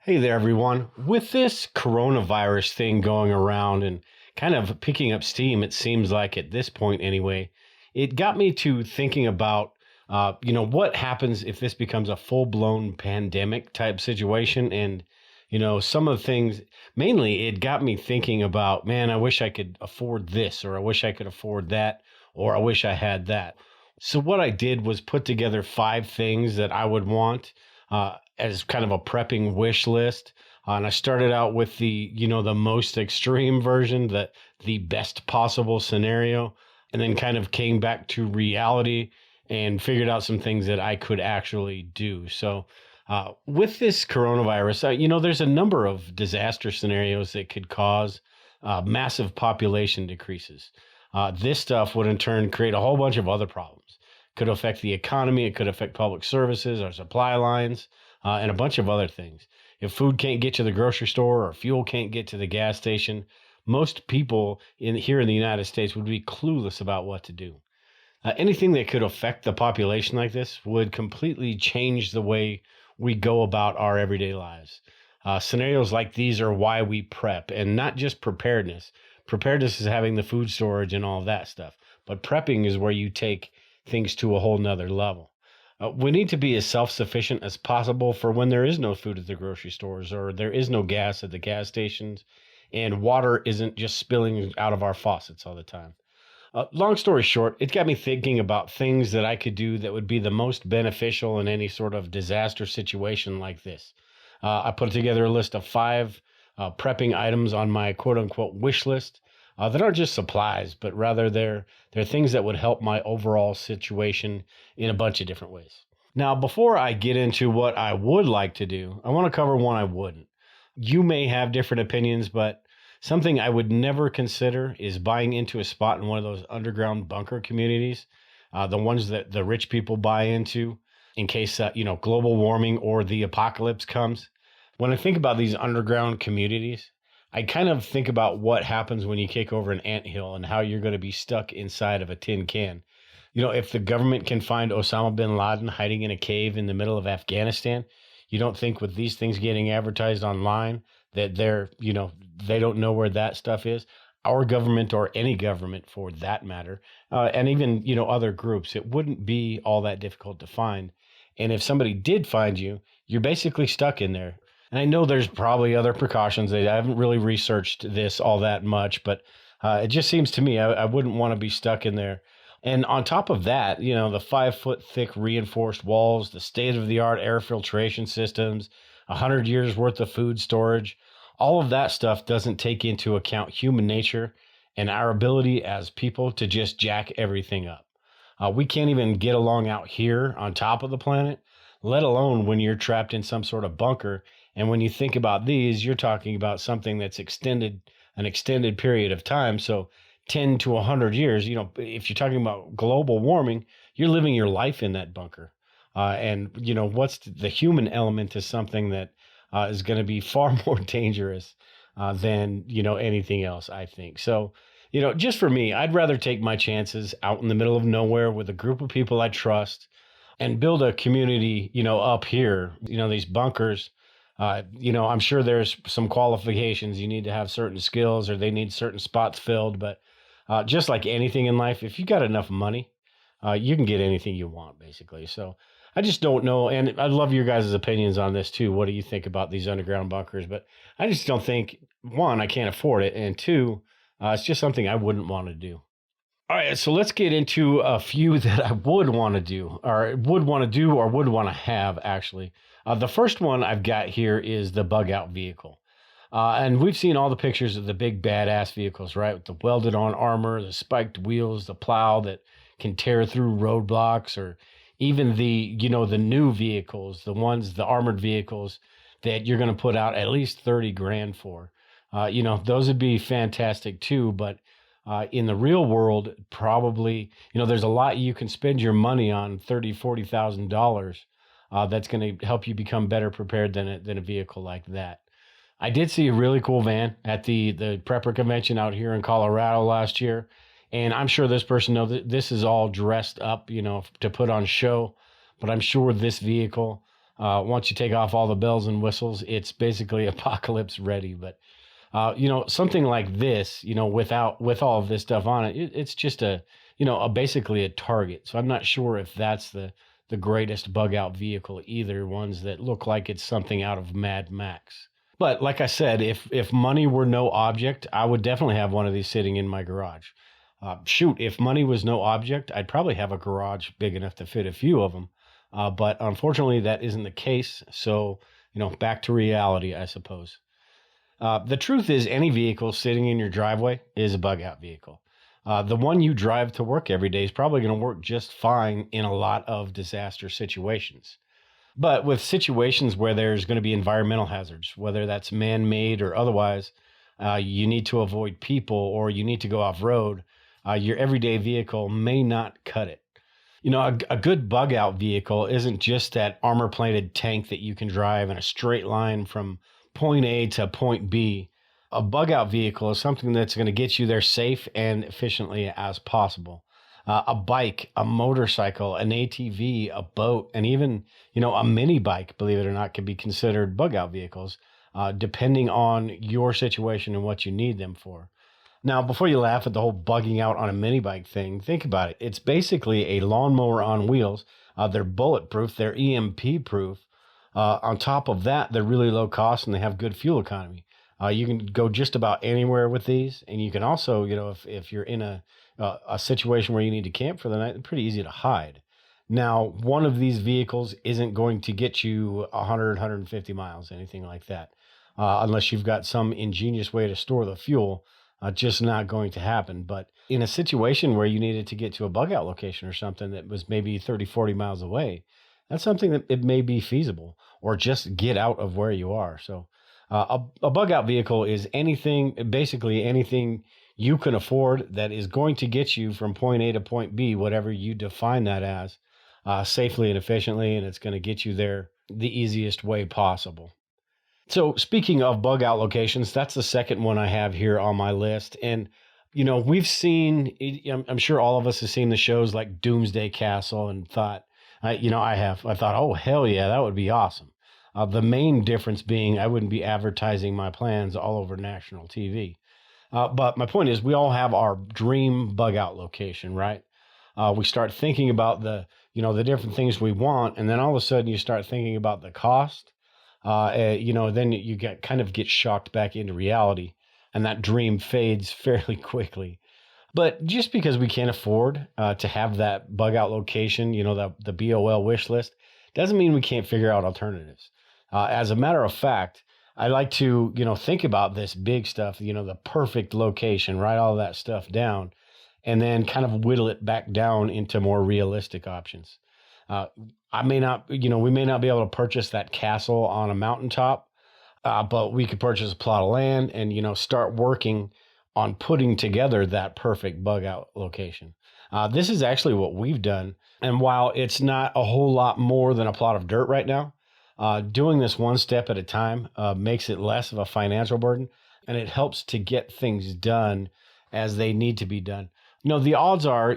Hey there, everyone. With this coronavirus thing going around and kind of picking up steam, it seems like at this point anyway, it got me to thinking about, what happens if this becomes a full blown pandemic type situation. And, some of the things, mainly it got me thinking about, man, I wish I could afford this, or I wish I could afford that, or I wish I had that. So, what I did was put together five things that I would want as kind of a prepping wish list. And I started out with the most extreme version, the best possible scenario, and then kind of came back to reality and figured out some things that I could actually do. So, with this coronavirus, there's a number of disaster scenarios that could cause massive population decreases. This stuff would in turn create a whole bunch of other problems. Could affect the economy, it could affect public services, our supply lines, and a bunch of other things. If food can't get to the grocery store or fuel can't get to the gas station, most people here in the United States would be clueless about what to do. Anything that could affect the population like this would completely change the way we go about our everyday lives. Scenarios like these are why we prep, and not just preparedness. Preparedness is having the food storage and all of that stuff, but prepping is where you take things to a whole nother level. We need to be as self sufficient as possible for when there is no food at the grocery stores or there is no gas at the gas stations and water isn't just spilling out of our faucets all the time. Long story short, it got me thinking about things that I could do that would be the most beneficial in any sort of disaster situation like this. I put together a list of five prepping items on my quote unquote wish list that aren't just supplies, but rather they're things that would help my overall situation in a bunch of different ways. Now, before I get into what I would like to do, I want to cover one I wouldn't. You may have different opinions, but something I would never consider is buying into a spot in one of those underground bunker communities, the ones that the rich people buy into in case, global warming or the apocalypse comes. When I think about these underground communities, I kind of think about what happens when you kick over an anthill and how you're going to be stuck inside of a tin can. If the government can find Osama bin Laden hiding in a cave in the middle of Afghanistan, you don't think with these things getting advertised online that they don't know where that stuff is? Our government, or any government for that matter, and even, other groups, it wouldn't be all that difficult to find. And if somebody did find you, you're basically stuck in there. And I know there's probably other precautions. I haven't really researched this all that much, but it just seems to me I wouldn't want to be stuck in there. And on top of that, the 5 foot thick reinforced walls, the state of the art air filtration systems, 100 years worth of food storage, all of that stuff doesn't take into account human nature and our ability as people to just jack everything up. We can't even get along out here on top of the planet, let alone when you're trapped in some sort of bunker. And when you think about these, you're talking about something that's an extended period of time. So 10 to 100 years, if you're talking about global warming, you're living your life in that bunker. What's the human element is something that is going to be far more dangerous than, anything else, I think. So, just for me, I'd rather take my chances out in the middle of nowhere with a group of people I trust and build a community, up here, these bunkers. I'm sure there's some qualifications. You need to have certain skills or they need certain spots filled. But just like anything in life, if you got enough money, you can get anything you want, basically. So I just don't know. And I'd love your guys' opinions on this, too. What do you think about these underground bunkers? But I just don't think, one, I can't afford it. And two, it's just something I wouldn't want to do. All right, so let's get into a few that I would want to do, or would want to have, actually. The first one I've got here is the bug out vehicle. And we've seen all the pictures of the big badass vehicles, right? With the welded on armor, the spiked wheels, the plow that can tear through roadblocks, or even the new vehicles, the armored vehicles that you're going to put out at least 30 grand for. Those would be fantastic too, but in the real world, probably, there's a lot you can spend your money on, $40,000 that's going to help you become better prepared than a vehicle like that. I did see a really cool van at the Prepper Convention out here in Colorado last year, and I'm sure this person knows that this is all dressed up, to put on show, but I'm sure this vehicle Once you take off all the bells and whistles, it's basically apocalypse ready. But something like this, with all of this stuff on it, it's just basically a target. So I'm not sure if that's the greatest bug out vehicle either. Ones that look like it's something out of Mad Max. But like I said, if money were no object, I would definitely have one of these sitting in my garage. Shoot, if money was no object, I'd probably have a garage big enough to fit a few of them. But unfortunately, that isn't the case. So, back to reality, I suppose. The truth is, any vehicle sitting in your driveway is a bug out vehicle. The one you drive to work every day is probably going to work just fine in a lot of disaster situations. But with situations where there's going to be environmental hazards, whether that's man made or otherwise, you need to avoid people or you need to go off road, your everyday vehicle may not cut it. A good bug out vehicle isn't just that armor plated tank that you can drive in a straight line from point A to point B. A bug out vehicle is something that's going to get you there safe and efficiently as possible. A bike, a motorcycle, an ATV, a boat, and even, a mini bike, believe it or not, can be considered bug out vehicles, depending on your situation and what you need them for. Now, before you laugh at the whole bugging out on a mini bike thing, think about it. It's basically a lawnmower on wheels. They're bulletproof, they're EMP proof. On top of that, they're really low cost and they have good fuel economy. You can go just about anywhere with these, and you can also, if you're in a situation where you need to camp for the night, they're pretty easy to hide. Now, one of these vehicles isn't going to get you 100, 150 miles, anything like that, unless you've got some ingenious way to store the fuel. Just not going to happen. But in a situation where you needed to get to a bug out location or something that was maybe 30, 40 miles away, that's something that it may be feasible, or just get out of where you are. So a bug out vehicle is basically anything you can afford that is going to get you from point A to point B, whatever you define that as, safely and efficiently, and it's going to get you there the easiest way possible. So speaking of bug out locations, that's the second one I have here on my list. And, we've seen, I'm sure all of us have seen the shows like Doomsday Castle and thought, I thought, oh, hell yeah, that would be awesome. The main difference being I wouldn't be advertising my plans all over national TV. But my point is, we all have our dream bug out location, right? We start thinking about the different things we want, and then all of a sudden you start thinking about the cost. Then you get shocked back into reality, and that dream fades fairly quickly. But just because we can't afford to have that bug out location, the BOL wish list, doesn't mean we can't figure out alternatives. As a matter of fact, I like to, think about this big stuff, the perfect location, write all that stuff down, and then kind of whittle it back down into more realistic options. We may not be able to purchase that castle on a mountaintop, but we could purchase a plot of land and, start working on putting together that perfect bug out location. This is actually what we've done. And while it's not a whole lot more than a plot of dirt right now, doing this one step at a time makes it less of a financial burden, and it helps to get things done as they need to be done. The odds are,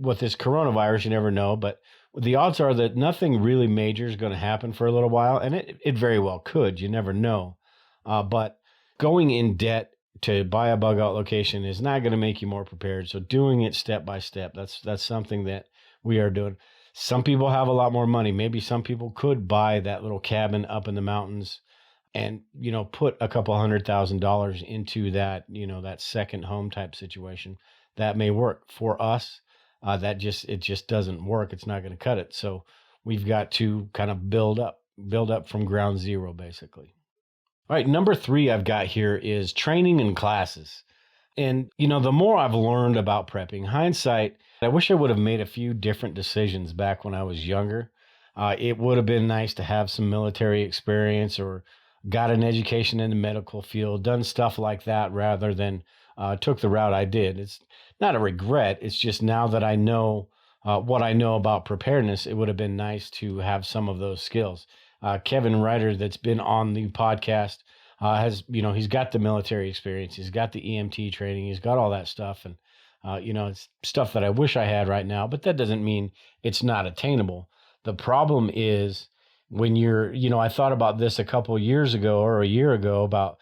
with this coronavirus, you never know, but the odds are that nothing really major is going to happen for a little while, and it very well could. You never know. But going in debt to buy a bug out location is not going to make you more prepared. So doing it step by step, that's something that we are doing. Some people have a lot more money. Maybe some people could buy that little cabin up in the mountains and, put a couple $100,000 into that, that second home type situation. That may work. For us, it just doesn't work. It's not going to cut it. So we've got to kind of build up from ground zero, basically. All right. Number 3 I've got here is training and classes. And, the more I've learned about prepping, hindsight, I wish I would have made a few different decisions back when I was younger. It would have been nice to have some military experience or got an education in the medical field, done stuff like that rather than took the route I did. It's not a regret. It's just now that I know what I know about preparedness, it would have been nice to have some of those skills. Kevin Ryder, that's been on the podcast, he's got the military experience. He's got the EMT training. He's got all that stuff. And, it's stuff that I wish I had right now, but that doesn't mean it's not attainable. The problem is when I thought about this a couple years ago or a year ago about,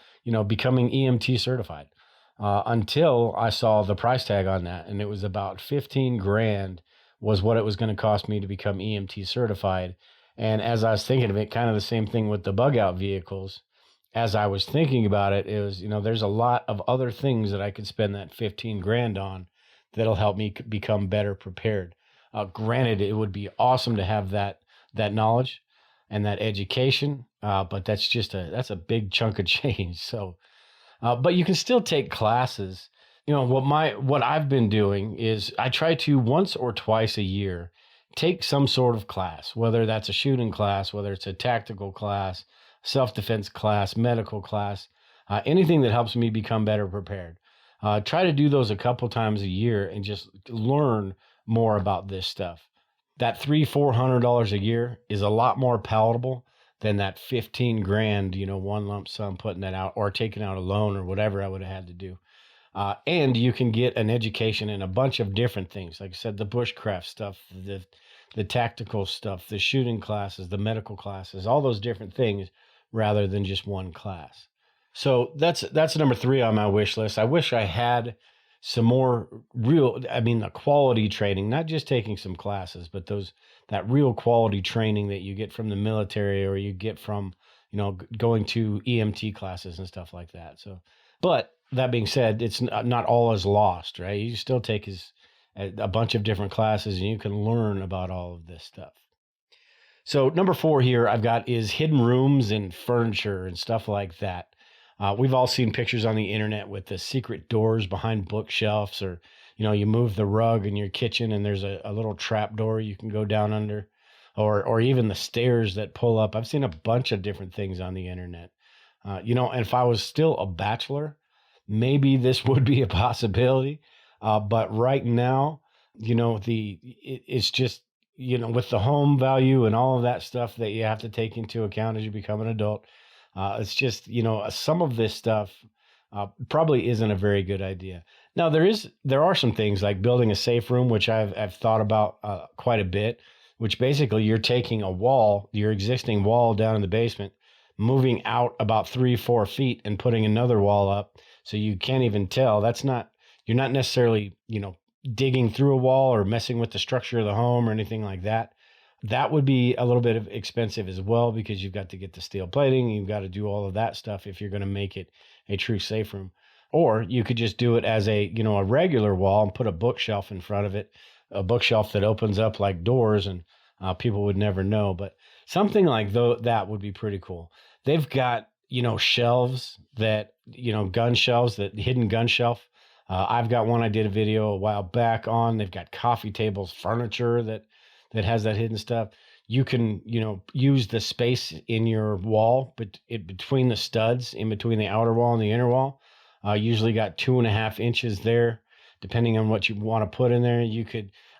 becoming EMT certified, until I saw the price tag on that. And it was about 15 grand was what it was going to cost me to become EMT certified. And as I was thinking of it, kind of the same thing with the bug out vehicles. As I was thinking about it, it was, there's a lot of other things that I could spend that 15 grand on that'll help me become better prepared. Granted, it would be awesome to have that knowledge and that education, but that's a big chunk of change. So, but you can still take classes. What I've been doing is I try to once or twice a year take some sort of class, whether that's a shooting class, whether it's a tactical class, self-defense class, medical class, anything that helps me become better prepared. Try to do those a couple times a year and just learn more about this stuff. That $300-400 a year is a lot more palatable than that 15 grand, one lump sum putting that out or taking out a loan or whatever I would have had to do. And you can get an education in a bunch of different things. Like I said, the bushcraft stuff, the tactical stuff, the shooting classes, the medical classes, all those different things rather than just one class. So that's number 3 on my wish list. I wish I had some more the quality training, not just taking some classes, but that real quality training that you get from the military or you get from, going to EMT classes and stuff like that. So, but that being said, it's not all is lost, right? You still take a bunch of different classes and you can learn about all of this stuff. So number 4 here I've got is hidden rooms and furniture and stuff like that. We've all seen pictures on the internet with the secret doors behind bookshelves, or, you move the rug in your kitchen and there's a little trap door you can go down under, or even the stairs that pull up. I've seen a bunch of different things on the internet. And if I was still a bachelor, maybe this would be a possibility. But right now, it's just, with the home value and all of that stuff that you have to take into account as you become an adult, it's just, some of this stuff probably isn't a very good idea. Now, there are some things like building a safe room, which I've thought about quite a bit, which basically you're taking your existing wall down in the basement, moving out about 3-4 feet and putting another wall up. So you can't even tell. You're not necessarily, digging through a wall or messing with the structure of the home or anything like that. That would be a little bit expensive as well, because you've got to get the steel plating. You've got to do all of that stuff if you're going to make it a true safe room. Or you could just do it as a regular wall and put a bookshelf in front of it, a bookshelf that opens up like doors, and people would never know. But something like that would be pretty cool. They've got, shelves that, gun shelves, that hidden gun shelf. I've got one I did a video a while back on. They've got coffee tables, furniture that has that hidden stuff. You can, use the space in your wall, but between the studs, in between the outer wall and the inner wall, usually got 2.5 inches there, depending on what you want to put in there.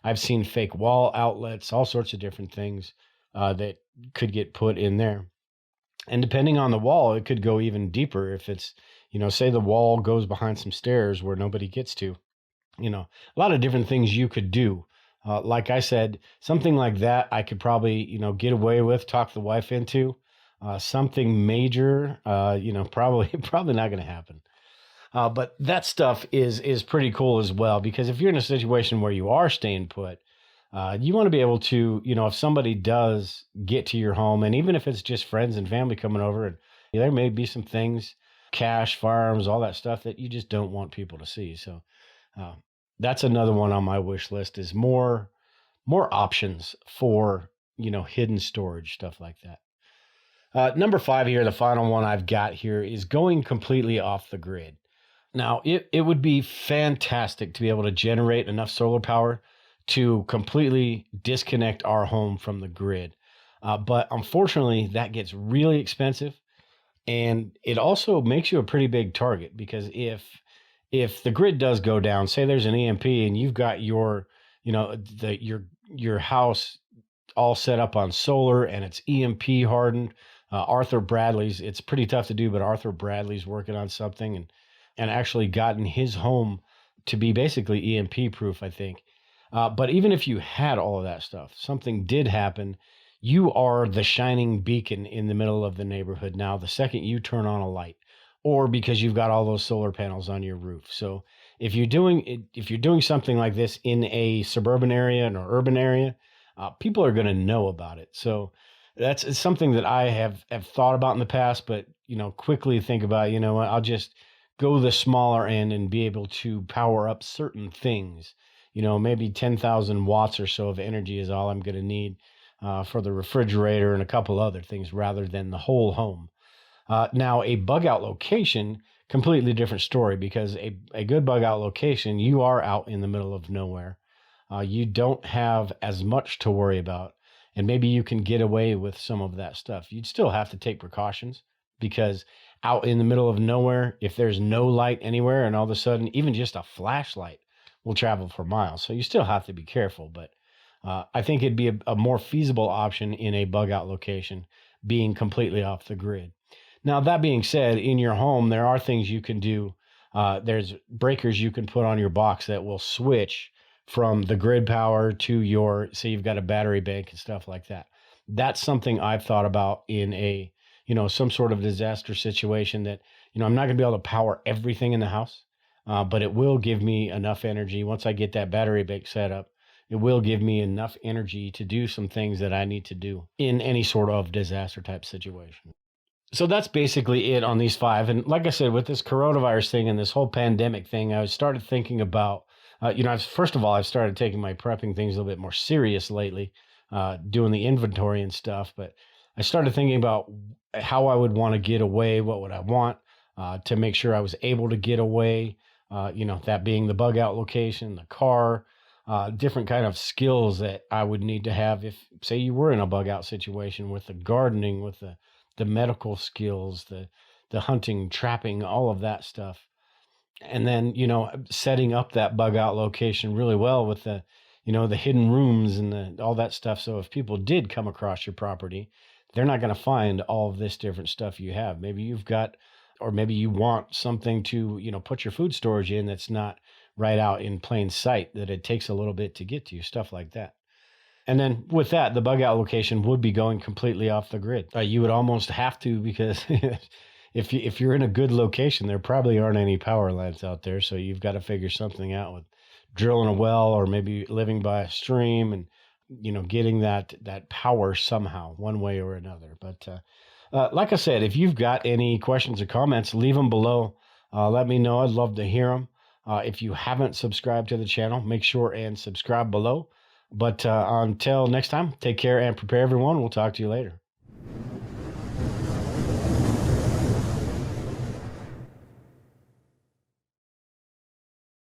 I've seen fake wall outlets, all sorts of different things that could get put in there. And depending on the wall, it could go even deeper. If it's, say the wall goes behind some stairs where nobody gets to, a lot of different things you could do. Like I said, something like that, I could probably, get away with, talk the wife into. Something major, probably not going to happen. But that stuff is pretty cool as well, because if you're in a situation where you are staying put, you want to be able to, if somebody does get to your home, and even if it's just friends and family coming over, and there may be some things, cash, firearms, all that stuff that you just don't want people to see. So that's another one on my wish list, is more options for, hidden storage, stuff like that. Number 5 here, the final one I've got here, is going completely off the grid. Now, it would be fantastic to be able to generate enough solar power to completely disconnect our home from the grid. But unfortunately, that gets really expensive. And it also makes you a pretty big target, because if the grid does go down, say there's an EMP and you've got your house all set up on solar and it's EMP hardened. Arthur Bradley's, it's pretty tough to do, but Arthur Bradley's working on something and actually gotten his home to be basically EMP proof, I think. But even if you had all of that stuff, something did happen, you are the shining beacon in the middle of the neighborhood now the second you turn on a light, or because you've got all those solar panels on your roof. So if you're doing something like this in a suburban area or urban area, people are going to know about it. So that's it's something that I have thought about in the past, but quickly think about, what, I'll just go the smaller end and be able to power up certain things. Maybe 10,000 watts or so of energy is all I'm going to need for the refrigerator and a couple other things rather than the whole home. Now, a bug out location, completely different story, because a good bug out location, you are out in the middle of nowhere. You don't have as much to worry about, and maybe you can get away with some of that stuff. You'd still have to take precautions because out in the middle of nowhere, if there's no light anywhere and all of a sudden even just a flashlight will travel for miles. So you still have to be careful, but I think it'd be a more feasible option in a bug out location being completely off the grid. Now, that being said, in your home, there are things you can do. There's breakers you can put on your box that will switch from the grid power to say you've got a battery bank and stuff like that. That's something I've thought about in some sort of disaster situation that, I'm not going to be able to power everything in the house, but it will give me enough energy. Once I get that battery bank set up, it will give me enough energy to do some things that I need to do in any sort of disaster type situation. So that's basically it on these five. And like I said, with this coronavirus thing and this whole pandemic thing, I started thinking about, first of all, I've started taking my prepping things a little bit more serious lately, doing the inventory and stuff. But I started thinking about how I would want to get away, what would I want to make sure I was able to get away, that being the bug out location, the car, different kind of skills that I would need to have if, say, you were in a bug out situation with the gardening, with the medical skills, the hunting, trapping, all of that stuff. And then, setting up that bug out location really well with the hidden rooms and all that stuff. So if people did come across your property, they're not going to find all of this different stuff you have. Maybe you've got, or maybe you want something to, put your food storage in that's not right out in plain sight, that it takes a little bit to get to you, stuff like that. And then with that, the bug out location would be going completely off the grid. You would almost have to, because if you're in a good location, there probably aren't any power lines out there. So you've got to figure something out with drilling a well or maybe living by a stream and getting that power somehow, one way or another. But like I said, if you've got any questions or comments, leave them below. Let me know. I'd love to hear them. If you haven't subscribed to the channel, make sure and subscribe below. But until next time, take care and prepare, everyone. We'll talk to you later.